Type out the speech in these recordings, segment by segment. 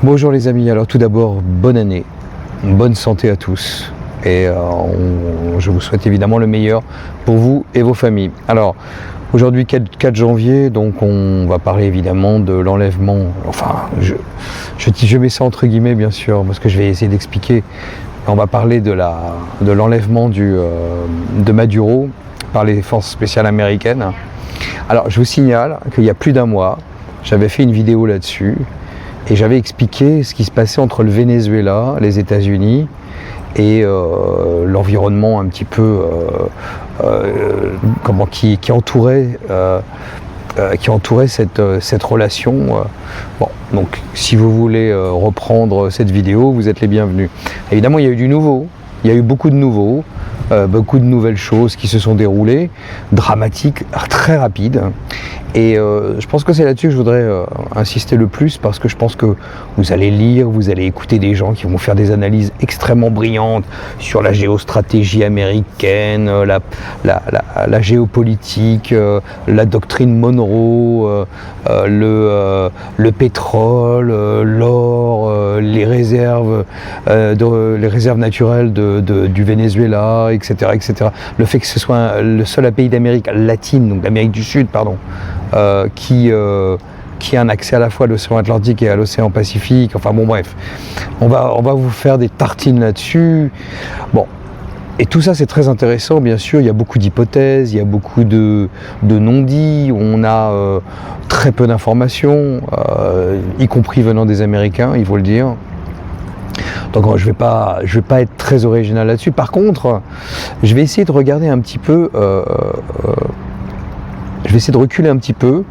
Bonjour les amis, alors tout d'abord, bonne année, bonne santé à tous et je vous souhaite évidemment le meilleur pour vous et vos familles. Alors aujourd'hui 4 janvier, donc on va parler évidemment de l'enlèvement, enfin je mets ça entre guillemets bien sûr parce que je vais essayer d'expliquer. On va parler de l'enlèvement de Maduro par les forces spéciales américaines. Alors je vous signale qu'il y a plus d'un mois, j'avais fait une vidéo là-dessus. Et j'avais expliqué ce qui se passait entre le Venezuela, les États-Unis et l'environnement un petit peu qui entourait cette relation. Bon, donc si vous voulez reprendre cette vidéo, vous êtes les bienvenus. Évidemment, il y a eu du nouveau, il y a eu beaucoup de nouveaux, beaucoup de nouvelles choses qui se sont déroulées, dramatiques, très rapides. Et je pense que c'est là-dessus que je voudrais insister le plus parce que je pense que vous allez lire, vous allez écouter des gens qui vont faire des analyses extrêmement brillantes sur la géostratégie américaine, la géopolitique, la doctrine Monroe, le pétrole, l'or, les réserves naturelles du Venezuela, etc., etc. Le fait que ce soit le seul pays d'Amérique latine, donc d'Amérique du Sud, pardon, qui a un accès à la fois à l'océan Atlantique et à l'océan Pacifique. Enfin bon, bref, on va vous faire des tartines là-dessus. Bon, et tout ça c'est très intéressant, bien sûr. Il y a beaucoup d'hypothèses, il y a beaucoup de non-dits. On a très peu d'informations, y compris venant des Américains, il faut le dire. Donc je vais pas être très original là-dessus. Par contre, je vais essayer de regarder un petit peu. Je vais essayer de reculer un petit peu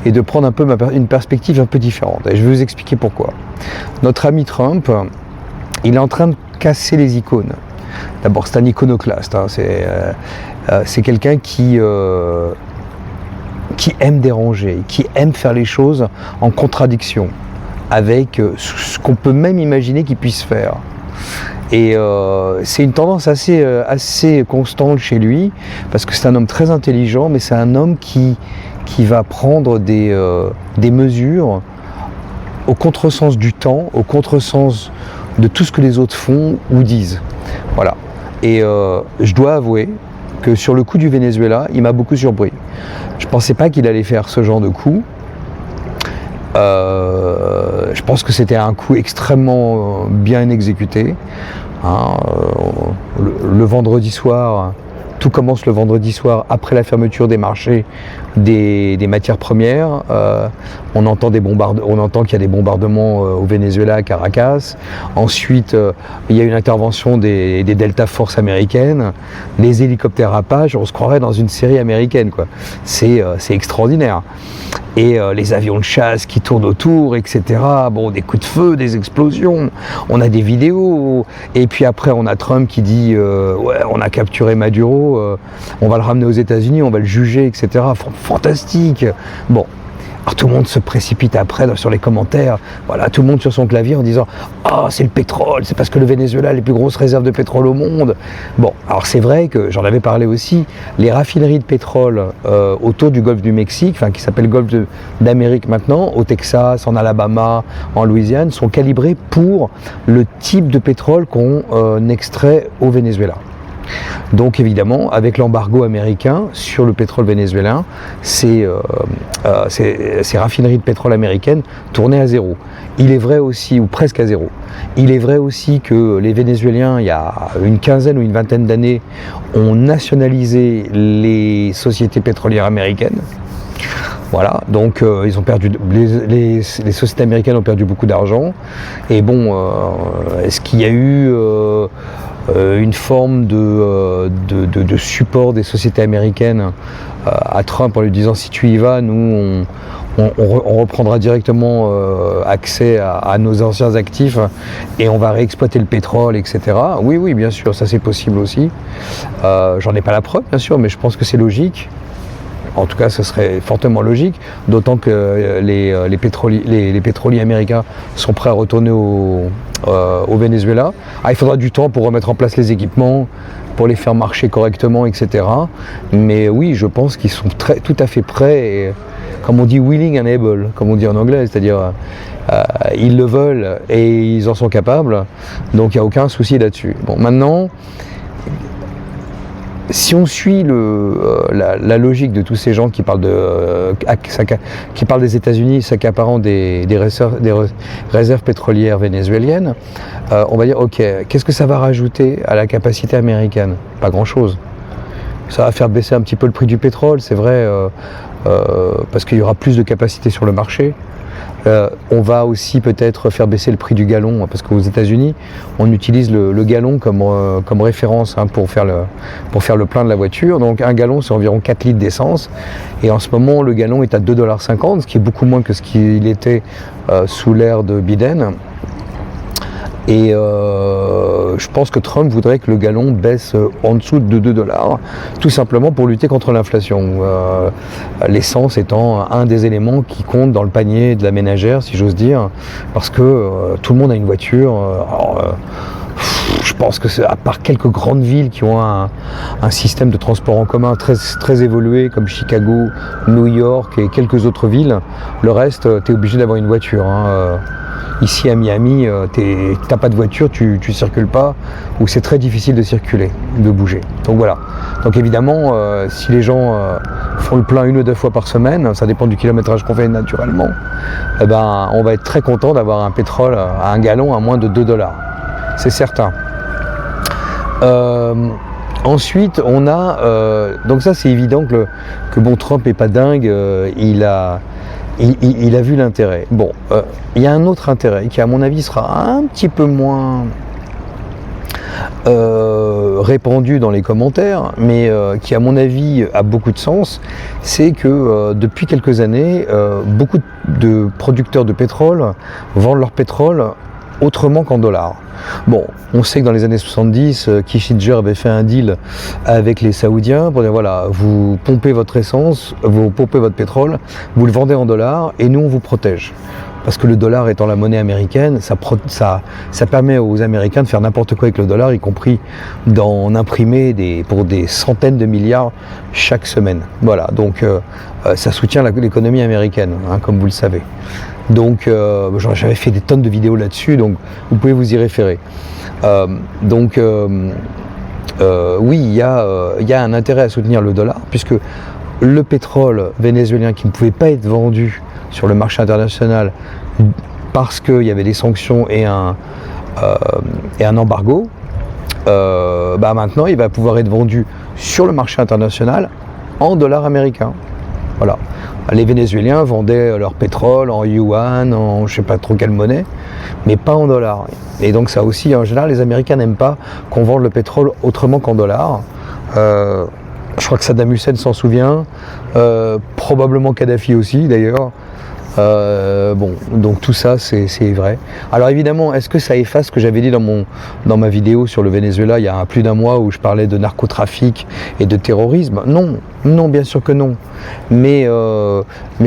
et de prendre un peu une perspective un peu différente. Et je vais vous expliquer pourquoi. Notre ami Trump, il est en train de casser les icônes. D'abord, c'est un iconoclaste. Hein. C'est quelqu'un qui aime déranger, qui aime faire les choses en contradiction avec ce qu'on peut même imaginer qu'il puisse faire. Et c'est une tendance assez constante chez lui, parce que c'est un homme très intelligent, mais c'est un homme qui va prendre des mesures au contresens du temps, au contresens de tout ce que les autres font ou disent. Voilà. Et je dois avouer que sur le coup du Venezuela, il m'a beaucoup surpris. Je ne pensais pas qu'il allait faire ce genre de coup. Je pense que c'était un coup extrêmement bien exécuté. Hein, le vendredi soir, tout commence le vendredi soir après la fermeture des marchés des matières premières. On entend qu'il y a des bombardements au Venezuela, à Caracas. Ensuite, il y a une intervention des Delta Force américaines, les hélicoptères Apache. On se croirait dans une série américaine, quoi. C'est extraordinaire. Et les avions de chasse qui tournent autour, etc. Bon, des coups de feu, des explosions. On a des vidéos. Et puis après, on a Trump qui dit ouais, on a capturé Maduro, on va le ramener aux États-Unis, on va le juger, etc. Fantastique. Bon. Alors tout le monde se précipite après sur les commentaires, voilà, tout le monde sur son clavier en disant « Ah, c'est le pétrole, c'est parce que le Venezuela a les plus grosses réserves de pétrole au monde ». Bon, alors c'est vrai que, j'en avais parlé aussi, les raffineries de pétrole autour du golfe du Mexique, enfin qui s'appelle golfe d'Amérique maintenant, au Texas, en Alabama, en Louisiane, sont calibrées pour le type de pétrole qu'on extrait au Venezuela. Donc évidemment, avec l'embargo américain sur le pétrole vénézuélien, ces raffineries de pétrole américaines tournaient à zéro. Il est vrai aussi, ou presque à zéro, il est vrai aussi que les Vénézuéliens, il y a une quinzaine ou une vingtaine d'années, ont nationalisé les sociétés pétrolières américaines. Voilà, donc ils ont perdu, les sociétés américaines ont perdu beaucoup d'argent. Et bon, est-ce qu'il y a eu une forme de support des sociétés américaines à Trump en lui disant si tu y vas, nous on reprendra directement accès à nos anciens actifs et on va réexploiter le pétrole, etc. Oui, oui, bien sûr, ça c'est possible aussi. J'en ai pas la preuve, bien sûr, mais je pense que c'est logique. En tout cas, ce serait fortement logique, d'autant que les pétroliers américains sont prêts à retourner au Venezuela. Ah, il faudra du temps pour remettre en place les équipements, pour les faire marcher correctement, etc. Mais oui, je pense qu'ils sont tout à fait prêts, et, comme on dit, willing and able, comme on dit en anglais, c'est-à-dire Ils le veulent et ils en sont capables, donc il n'y a aucun souci là-dessus. Bon, maintenant, si on suit la logique de tous ces gens qui parlent, qui parlent des États-Unis s'accaparant des réserves pétrolières vénézuéliennes, on va dire ok, qu'est-ce que ça va rajouter à la capacité américaine? Pas grand-chose. Ça va faire baisser un petit peu le prix du pétrole, c'est vrai, parce qu'il y aura plus de capacité sur le marché. On va aussi peut-être faire baisser le prix du gallon, parce qu'aux États-Unis, on utilise le gallon comme référence pour faire le plein de la voiture. Donc un gallon, c'est environ 4 litres d'essence. Et en ce moment, le gallon est à 2,50 $, ce qui est beaucoup moins que ce qu'il était sous l'ère de Biden. Et je pense que Trump voudrait que le gallon baisse en dessous de 2 $, tout simplement pour lutter contre l'inflation. L'essence étant un des éléments qui compte dans le panier de la ménagère, si j'ose dire, parce que tout le monde a une voiture. Je pense que à part quelques grandes villes qui ont un système de transport en commun très évolué, comme Chicago, New York et quelques autres villes, le reste, tu es obligé d'avoir une voiture. Ici à Miami, t'as pas de voiture, tu circules pas, ou c'est très difficile de circuler, de bouger. Donc voilà. Donc évidemment, si les gens font le plein 1 ou 2 fois par semaine, ça dépend du kilométrage qu'on fait naturellement, eh ben, on va être très content d'avoir un pétrole à un gallon à moins de 2 $. C'est certain. Ensuite, on a... donc ça, c'est évident que bon, Trump est pas dingue, il a vu l'intérêt. Bon, il y a un autre intérêt qui, à mon avis, sera un petit peu moins répandu dans les commentaires, mais qui, à mon avis, a beaucoup de sens. C'est que depuis quelques années, beaucoup de producteurs de pétrole vendent leur pétrole autrement qu'en dollars. Bon, on sait que dans les années 70, Kissinger avait fait un deal avec les Saoudiens pour dire voilà, vous pompez votre essence, vous pompez votre pétrole, vous le vendez en dollars et nous on vous protège. Parce que le dollar étant la monnaie américaine, ça permet aux Américains de faire n'importe quoi avec le dollar, y compris d'en imprimer pour des centaines de milliards chaque semaine. Voilà, donc ça soutient l'économie américaine, comme vous le savez. Donc j'avais fait des tonnes de vidéos là-dessus, donc vous pouvez vous y référer. Oui, il y a un intérêt à soutenir le dollar, puisque le pétrole vénézuélien qui ne pouvait pas être vendu sur le marché international parce qu'il y avait des sanctions et un embargo, maintenant il va pouvoir être vendu sur le marché international en dollars américains. Voilà. Les Vénézuéliens vendaient leur pétrole en yuan, en je ne sais pas trop quelle monnaie, mais pas en dollars. Et donc ça aussi, en général, les Américains n'aiment pas qu'on vende le pétrole autrement qu'en dollars. Je crois que Saddam Hussein s'en souvient, probablement Kadhafi aussi d'ailleurs. Donc tout ça c'est vrai. Alors évidemment, est-ce que ça efface ce que j'avais dit dans ma vidéo sur le Venezuela il y a plus d'1 mois où je parlais de narcotrafic et de terrorisme? Non, bien sûr que non. Mais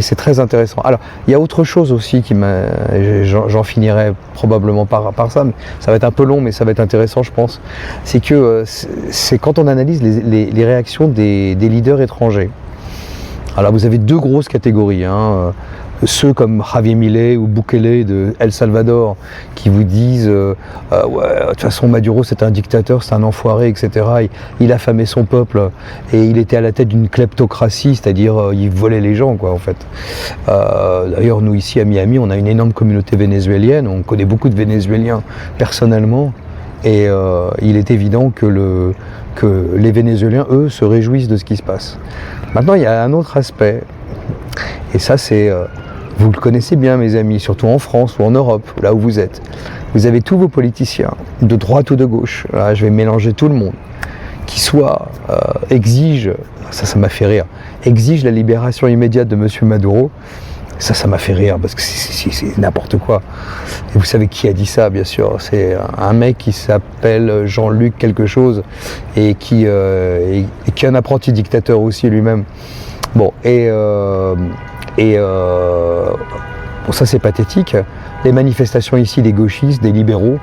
c'est très intéressant. Alors il y a autre chose aussi j'en finirai probablement par ça, mais ça va être un peu long, mais ça va être intéressant je pense. C'est que c'est quand on analyse les réactions des leaders étrangers. Alors vous avez 2 grosses catégories. Ceux comme Javier Milei ou Bukele de El Salvador qui vous disent ouais, de toute façon Maduro c'est un dictateur, c'est un enfoiré, etc. Il affamait son peuple et il était à la tête d'une kleptocratie, c'est-à-dire il volait les gens quoi en fait. D'ailleurs nous ici à Miami on a une énorme communauté vénézuélienne, on connaît beaucoup de Vénézuéliens personnellement et il est évident que les Vénézuéliens eux se réjouissent de ce qui se passe. Maintenant il y a un autre aspect et ça c'est vous le connaissez bien mes amis, surtout en France ou en Europe, là où vous êtes. Vous avez tous vos politiciens, de droite ou de gauche, là, je vais mélanger tout le monde, qui soit exigent, ça m'a fait rire, exigent la libération immédiate de M. Maduro. Ça m'a fait rire parce que c'est n'importe quoi. Et vous savez qui a dit ça, bien sûr. C'est un mec qui s'appelle Jean-Luc quelque chose et qui est un apprenti dictateur aussi lui-même. Bon, bon, ça c'est pathétique. Les manifestations ici des gauchistes, des libéraux,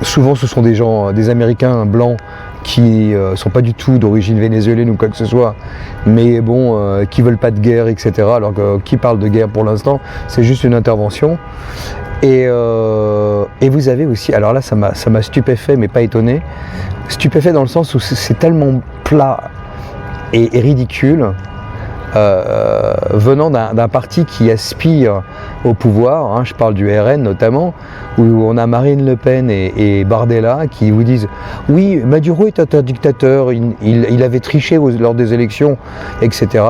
souvent ce sont des gens, des Américains blancs qui sont pas du tout d'origine vénézuélienne ou quoi que ce soit, mais bon, qui veulent pas de guerre, etc. Alors que qui parle de guerre pour l'instant, c'est juste une intervention. Et vous avez aussi, alors là ça m'a stupéfait mais pas étonné, stupéfait dans le sens où c'est tellement plat et ridicule, venant d'un parti qui aspire au pouvoir, hein, je parle du RN notamment, où on a Marine Le Pen et Bardella qui vous disent oui, Maduro est un dictateur, il avait triché lors des élections, etc.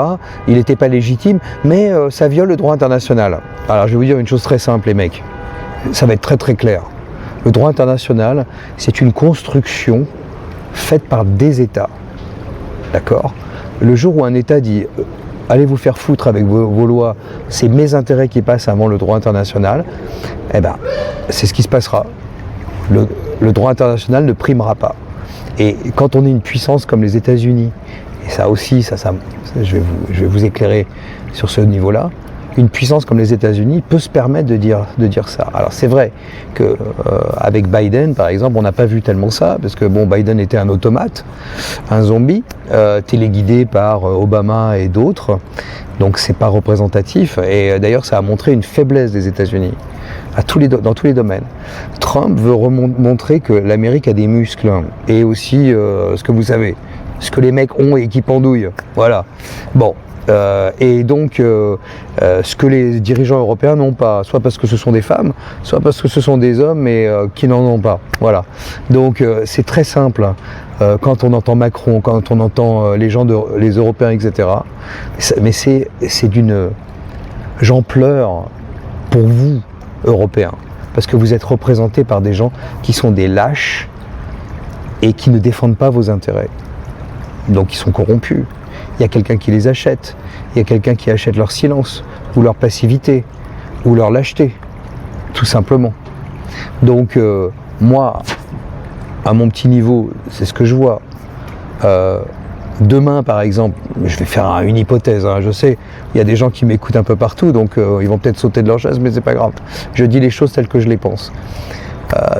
Il n'était pas légitime, mais ça viole le droit international. Alors je vais vous dire une chose très simple les mecs, ça va être très très clair. Le droit international, c'est une construction faite par des États. D'accord ? Le jour où un État dit allez vous faire foutre avec vos lois, c'est mes intérêts qui passent avant le droit international, eh ben, c'est ce qui se passera. Le droit international ne primera pas. Et quand on est une puissance comme les États-Unis, et ça aussi, je vais vous éclairer sur ce niveau-là, une puissance comme les États-Unis peut se permettre de dire ça. Alors c'est vrai que avec Biden, par exemple, on n'a pas vu tellement ça, parce que bon, Biden était un automate, un zombie, téléguidé par Obama et d'autres, donc c'est pas représentatif. Et d'ailleurs, ça a montré une faiblesse des États-Unis dans tous les domaines. Trump veut montrer que l'Amérique a des muscles et aussi ce que vous savez, ce que les mecs ont et qui pendouillent. Voilà. Bon. Et donc, ce que les dirigeants européens n'ont pas, soit parce que ce sont des femmes, soit parce que ce sont des hommes et qui n'en ont pas. Voilà. Donc, c'est très simple. Quand on entend Macron, quand on entend les Européens, etc. Mais c'est d'une... J'en pleure pour vous, Européens, parce que vous êtes représentés par des gens qui sont des lâches et qui ne défendent pas vos intérêts. Donc, ils sont corrompus. Il y a quelqu'un qui les achète, il y a quelqu'un qui achète leur silence, ou leur passivité, ou leur lâcheté, tout simplement. Donc, moi, à mon petit niveau, c'est ce que je vois. Demain, par exemple, je vais faire une hypothèse, hein, je sais, il y a des gens qui m'écoutent un peu partout, donc ils vont peut-être sauter de leur chaise, mais c'est pas grave. Je dis les choses telles que je les pense.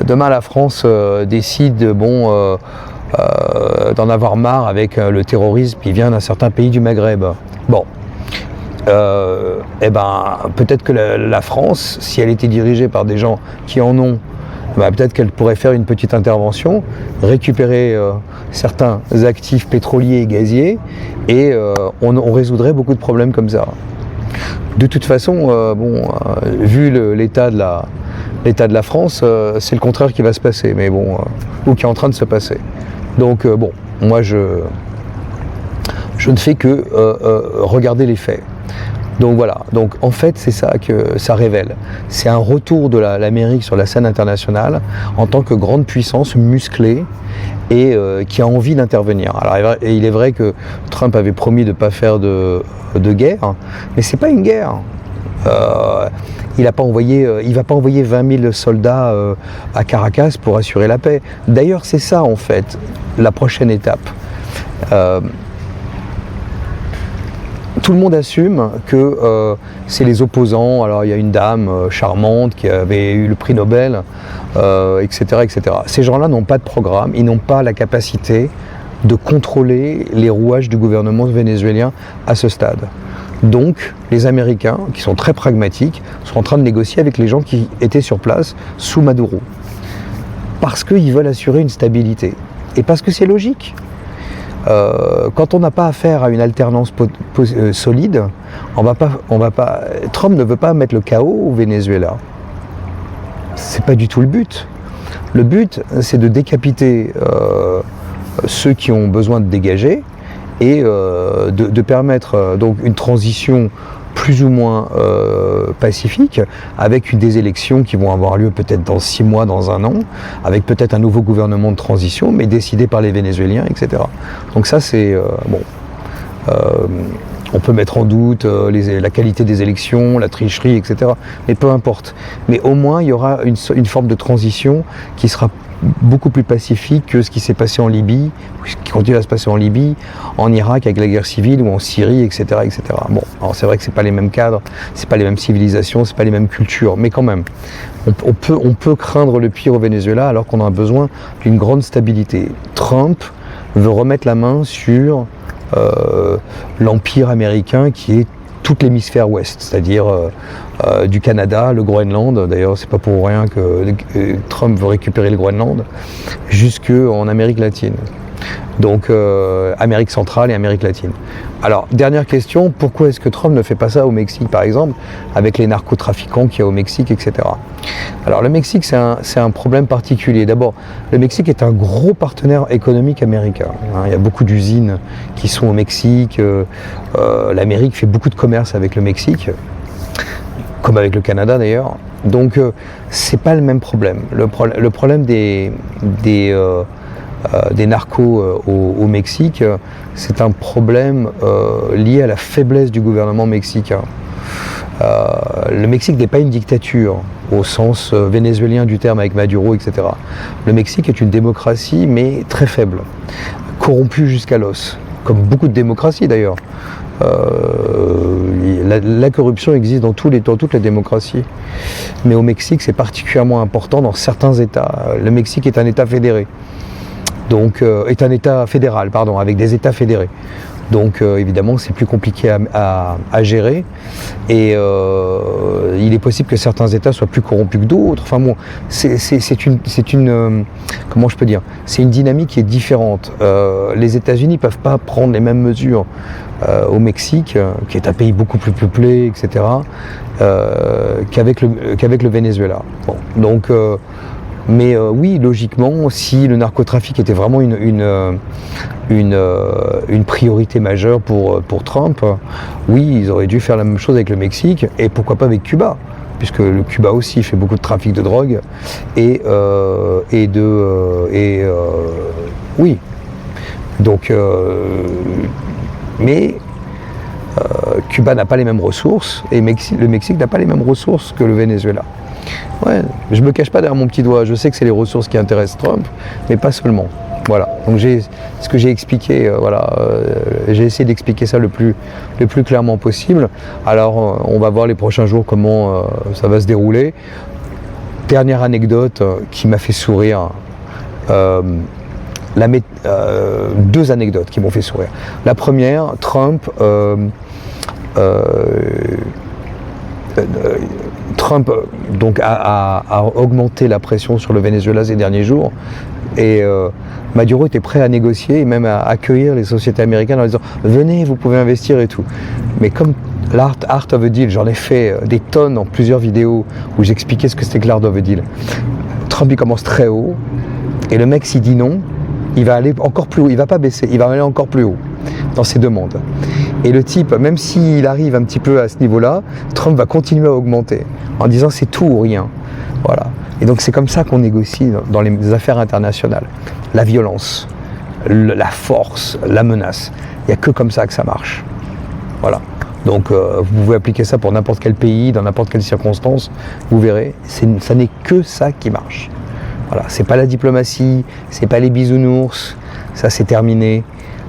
Demain, la France décide, d'en avoir marre avec le terrorisme qui vient d'un certain pays du Maghreb. Bon, peut-être que la France, si elle était dirigée par des gens qui en ont, peut-être qu'elle pourrait faire une petite intervention, récupérer certains actifs pétroliers et gaziers, et on résoudrait beaucoup de problèmes comme ça. De toute façon, vu l'état de la France, c'est le contraire qui va se passer, mais bon, ou qui est en train de se passer. Donc moi je ne fais que regarder les faits. Donc voilà, donc en fait c'est ça que ça révèle. C'est un retour de l'Amérique sur la scène internationale en tant que grande puissance musclée et qui a envie d'intervenir. Alors il est vrai que Trump avait promis de ne pas faire de guerre, mais c'est pas une guerre. Il va pas envoyer 20 000 soldats à Caracas pour assurer la paix. D'ailleurs, c'est ça en fait la prochaine étape. Tout le monde assume que c'est les opposants. Alors il y a une dame charmante qui avait eu le prix Nobel, etc., etc. Ces gens-là n'ont pas de programme, ils n'ont pas la capacité de contrôler les rouages du gouvernement vénézuélien à ce stade. Donc, les Américains, qui sont très pragmatiques, sont en train de négocier avec les gens qui étaient sur place sous Maduro. Parce qu'ils veulent assurer une stabilité. Et parce que c'est logique. Quand on n'a pas affaire à une alternance solide, Trump ne veut pas mettre le chaos au Venezuela. C'est pas du tout le but. Le but, c'est de décapiter ceux qui ont besoin de dégager, et de permettre donc une transition plus ou moins pacifique, avec des élections qui vont avoir lieu peut-être dans 6 mois, dans 1 an, avec peut-être un nouveau gouvernement de transition, mais décidé par les Vénézuéliens, etc. Donc ça c'est on peut mettre en doute la qualité des élections, la tricherie, etc. Mais peu importe. Mais au moins il y aura une forme de transition qui sera beaucoup plus pacifique que ce qui s'est passé en Libye, qui continue à se passer en Libye, en Irak avec la guerre civile, ou en Syrie, etc., etc. Bon, alors c'est vrai que c'est pas les mêmes cadres, c'est pas les mêmes civilisations, c'est pas les mêmes cultures, mais quand même, on peut craindre le pire au Venezuela alors qu'on a besoin d'une grande stabilité. Trump veut remettre la main sur l'empire américain qui est tout l'hémisphère ouest, c'est-à-dire du Canada, le Groenland, d'ailleurs c'est pas pour rien que Trump veut récupérer le Groenland, jusqu'en Amérique latine. Donc Amérique centrale et Amérique latine. Alors, dernière question, pourquoi est-ce que Trump ne fait pas ça au Mexique, par exemple, avec les narcotrafiquants qu'il y a au Mexique, etc. Alors, le Mexique, c'est un problème particulier. D'abord, le Mexique est un gros partenaire économique américain. Il y a beaucoup d'usines qui sont au Mexique. L'Amérique fait beaucoup de commerce avec le Mexique, comme avec le Canada d'ailleurs. Donc, c'est pas le même problème. Le problème des narcos au Mexique, c'est un problème lié à la faiblesse du gouvernement mexicain. Le Mexique n'est pas une dictature au sens vénézuélien du terme avec Maduro, etc. Le Mexique est une démocratie mais très faible, corrompue jusqu'à l'os, comme beaucoup de démocraties d'ailleurs. La corruption existe dans toutes les démocraties. Mais au Mexique, c'est particulièrement important dans certains États. Le Mexique est un État fédéré. Donc, est un État fédéral, pardon, avec des États fédérés. Donc évidemment c'est plus compliqué à gérer et il est possible que certains États soient plus corrompus que d'autres. Enfin bon, c'est une comment je peux dire, c'est une dynamique qui est différente. Les États-Unis ne peuvent pas prendre les mêmes mesures au Mexique, qui est un pays beaucoup plus peuplé, etc., qu'avec le Venezuela. Bon, donc mais oui, logiquement, si le narcotrafic était vraiment une priorité majeure pour Trump, oui, ils auraient dû faire la même chose avec le Mexique, et pourquoi pas avec Cuba, puisque le Cuba aussi fait beaucoup de trafic de drogue, oui. Donc, mais Cuba n'a pas les mêmes ressources, et le Mexique n'a pas les mêmes ressources que le Venezuela. Ouais, je me cache pas derrière mon petit doigt, je sais que c'est les ressources qui intéressent Trump, mais pas seulement. Voilà, donc ce que j'ai expliqué, j'ai essayé d'expliquer ça le plus clairement possible. Alors on va voir les prochains jours comment ça va se dérouler. Dernière anecdote qui m'a fait sourire, deux anecdotes qui m'ont fait sourire. La première, Trump donc a augmenté la pression sur le Venezuela ces derniers jours et Maduro était prêt à négocier et même à accueillir les sociétés américaines en disant venez, vous pouvez investir et tout. Mais comme l'art of a deal, j'en ai fait des tonnes en plusieurs vidéos où j'expliquais ce que c'était que l'art of a deal. Trump il commence très haut et le mec s'il dit non, il va aller encore plus haut, il va pas baisser, il va aller encore plus haut dans ses demandes. Et le type, même s'il arrive un petit peu à ce niveau-là, Trump va continuer à augmenter en disant c'est tout ou rien. Voilà. Et donc c'est comme ça qu'on négocie dans les affaires internationales. La violence, la force, la menace. Il n'y a que comme ça que ça marche. Voilà. Donc vous pouvez appliquer ça pour n'importe quel pays, dans n'importe quelle circonstance, vous verrez, ça n'est que ça qui marche. Voilà. C'est pas la diplomatie, c'est pas les bisounours, ça c'est terminé.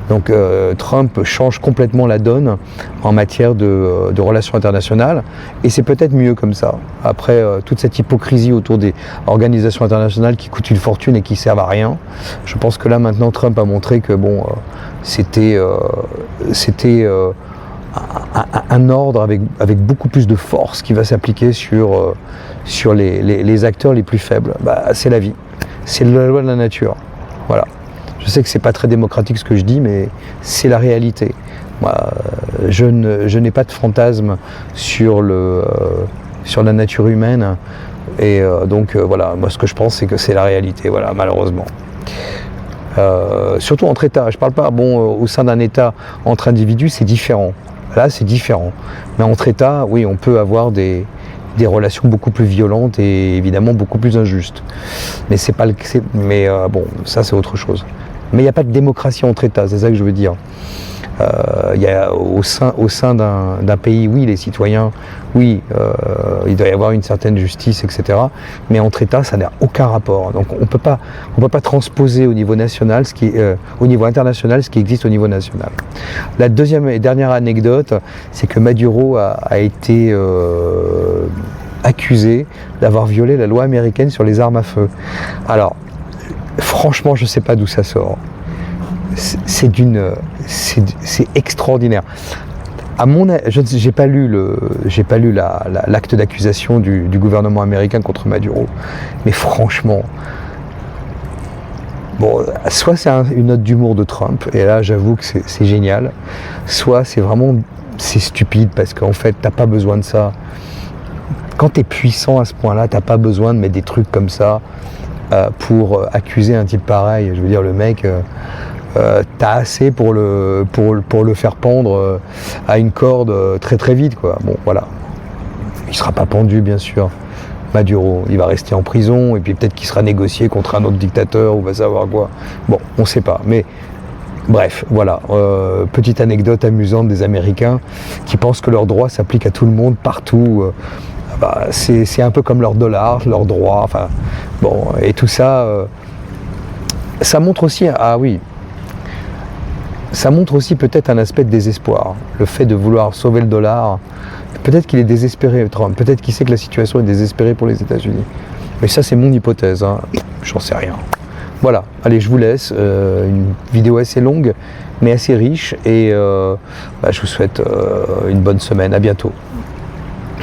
Donc Trump change complètement la donne en matière de relations internationales et c'est peut-être mieux comme ça. Après toute cette hypocrisie autour des organisations internationales qui coûtent une fortune et qui servent à rien, je pense que là maintenant Trump a montré que bon, c'était un ordre avec beaucoup plus de force qui va s'appliquer sur les acteurs les plus faibles. Bah, c'est la vie, c'est la loi de la nature. Voilà. Je sais que c'est pas très démocratique ce que je dis, mais c'est la réalité. Moi, je n'ai pas de fantasme sur la nature humaine, et donc voilà, moi ce que je pense c'est que c'est la réalité, voilà, malheureusement. Surtout entre États, je parle pas, au sein d'un État, entre individus, c'est différent. Là, c'est différent. Mais entre États, oui, on peut avoir des relations beaucoup plus violentes et évidemment beaucoup plus injustes. Mais c'est pas bon, ça c'est autre chose. Mais il n'y a pas de démocratie entre États, c'est ça que je veux dire. Il y a au sein d'un pays, oui, les citoyens, oui, il doit y avoir une certaine justice, etc. Mais entre États, ça n'a aucun rapport. Donc on peut pas transposer au niveau national, au niveau international, ce qui existe au niveau national. La deuxième et dernière anecdote, c'est que Maduro a été accusé d'avoir violé la loi américaine sur les armes à feu. Alors, franchement, je ne sais pas d'où ça sort. c'est extraordinaire. J'ai pas lu l'acte d'accusation du gouvernement américain contre Maduro, mais franchement, bon, soit c'est une note d'humour de Trump, et là j'avoue que c'est génial, soit c'est stupide parce qu'en fait t'as pas besoin de ça. Quand t'es puissant à ce point-là, t'as pas besoin de mettre des trucs comme ça pour accuser un type pareil. Je veux dire, le mec, t'as assez pour le faire pendre à une corde très très vite, quoi. Bon, voilà. Il sera pas pendu, bien sûr. Maduro, il va rester en prison, et puis peut-être qu'il sera négocié contre un autre dictateur, ou va savoir quoi. Bon, on sait pas, mais bref, voilà. Petite anecdote amusante des Américains qui pensent que leurs droits s'appliquent à tout le monde, partout. C'est un peu comme leur dollar, leurs droits, enfin, bon, et tout ça, ça montre aussi, ça montre aussi peut-être un aspect de désespoir, le fait de vouloir sauver le dollar. Peut-être qu'il est désespéré, Trump, peut-être qu'il sait que la situation est désespérée pour les États-Unis. Mais ça, c'est mon hypothèse, hein. J'en sais rien. Voilà, allez, je vous laisse, une vidéo assez longue, mais assez riche, et je vous souhaite une bonne semaine, à bientôt.